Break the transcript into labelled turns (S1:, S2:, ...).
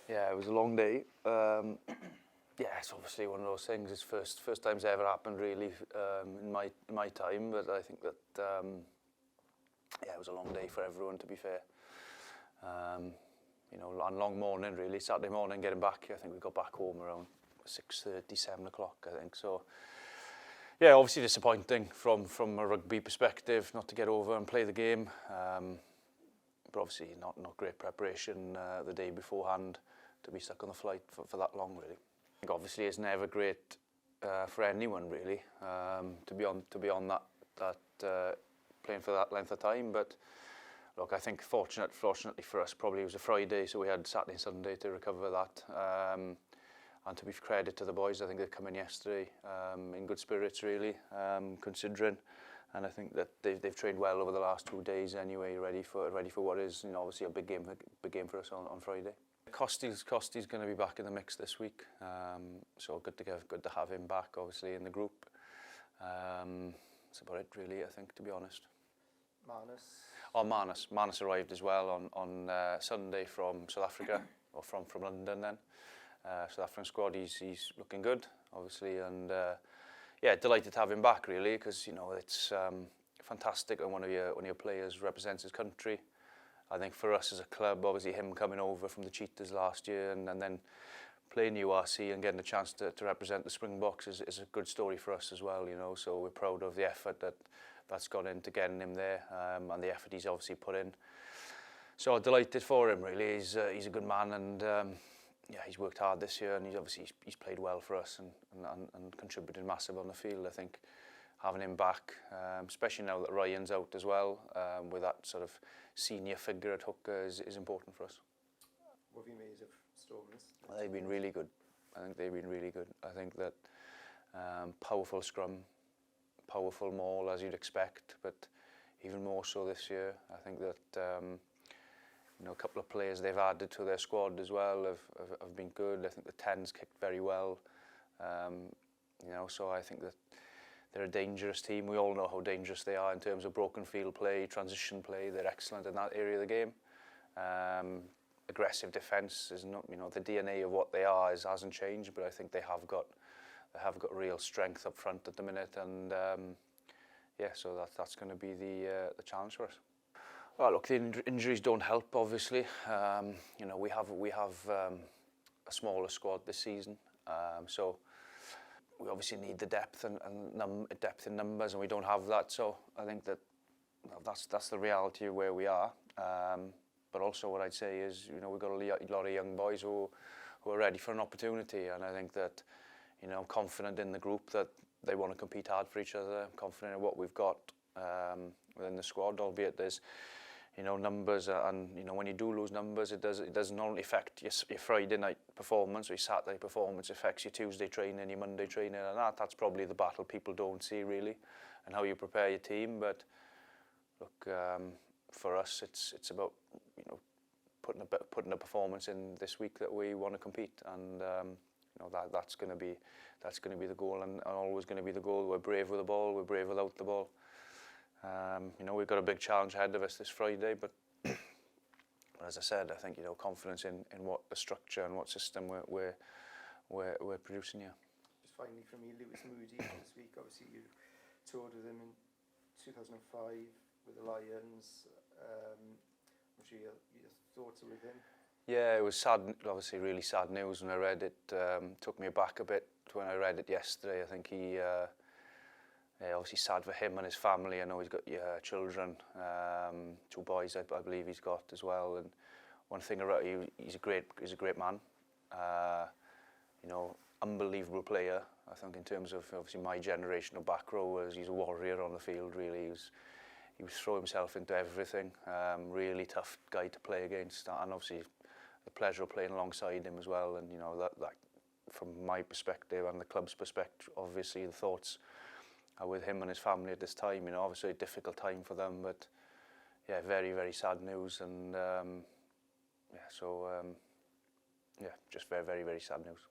S1: Yeah, it was a long day. Yeah, it's obviously one of those things. It's first time's ever happened really in my time, but I think that yeah, it was a long day for everyone, to be fair. You know, a long morning really. Saturday morning, getting back. I think we got back home around 6:30, 7 o'clock. I think so. Yeah, obviously disappointing from a rugby perspective, not to get over and play the game. But obviously not great preparation the day beforehand to be stuck on the flight for that long, really. I think obviously it's never great for anyone, really, to be on that playing for that length of time. But look, I think fortunately for us, probably it was a Friday, so we had Saturday and Sunday to recover that. And to be credit to the boys, I think they've come in yesterday in good spirits, really, considering. And I think that they've trained well over the last 2 days anyway, ready for what is, you know, obviously a big game for us on Friday. Costy's going to be back in the mix this week, so good to have him back, obviously, in the group. That's about it, really, I think, to be honest. Manus arrived as well on Sunday from South Africa, or from London then. South African squad, he's looking good, obviously, and yeah, delighted to have him back, really, because, you know, it's fantastic when one of your players represents his country. I think for us as a club, obviously him coming over from the Cheetahs last year and then playing URC and getting a chance to represent the Springboks is a good story for us as well, you know. So we're proud of the effort that's gone into getting him there, and the effort he's obviously put in. So delighted for him, really. He's a good man, and yeah, he's worked hard this year, and he's played well for us and contributed massive on the field. I think having him back, especially now that Ryan's out as well, with that sort of senior figure at hooker is important for us.
S2: What have you made of Sgwrs?
S1: They've been really good. I think they've been really good. I think that powerful scrum, powerful maul as you'd expect, but even more so this year. I think that you know, a couple of players they've added to their squad as well have been good. I think the 10's kicked very well. You know, so I think that they're a dangerous team. We all know how dangerous they are in terms of broken field play, transition play. They're excellent in that area of the game. Aggressive defence is not, you know, the DNA of what they are hasn't changed, but I think they have got real strength up front at the minute, and yeah, so that's going to be the challenge for us. Well, look, the injuries don't help, obviously. You know, we have a smaller squad this season, so we obviously need the depth and depth in numbers, and we don't have that. So I think that, you know, that's the reality of where we are. But also, what I'd say is, you know, we've got a lot of young boys who are ready for an opportunity, and I think that, you know, I'm confident in the group that they want to compete hard for each other. I'm confident in what we've got within the squad, albeit there's, you know, numbers, and, you know, when you do lose numbers, it doesn't only affect your Friday night performance or your Saturday performance. It affects your Tuesday training, your Monday training, and that's probably the battle people don't see, really, and how you prepare your team. But look, for us, it's about, you know, putting a performance in this week that we want to compete, and you know, that's going to be the goal, and always going to be the goal. We're brave with the ball, we're brave without the ball. You know, we've got a big challenge ahead of us this Friday, but as I said, I think, you know, confidence in what the structure and what system we're producing here.
S2: Just finally from me, Lewis Moody this week. Obviously, you toured with him in 2005 with the Lions. What's your thoughts with him? Yeah,
S1: it was sad, obviously really sad news when I read it. Took me aback a bit when I read it yesterday. I think yeah, obviously sad for him and his family. I know he's got children, 2 boys I believe he's got as well. And one thing about he's a great man. You know, unbelievable player. I think in terms of obviously my generation of back rowers, he's a warrior on the field. Really, he was throw himself into everything. Really tough guy to play against, and obviously the pleasure of playing alongside him as well. And, you know, that from my perspective and the club's perspective, obviously the thoughts are with him and his family at this time. You know, obviously a difficult time for them, but yeah, very, very sad news. And yeah, so yeah, just very, very, very sad news.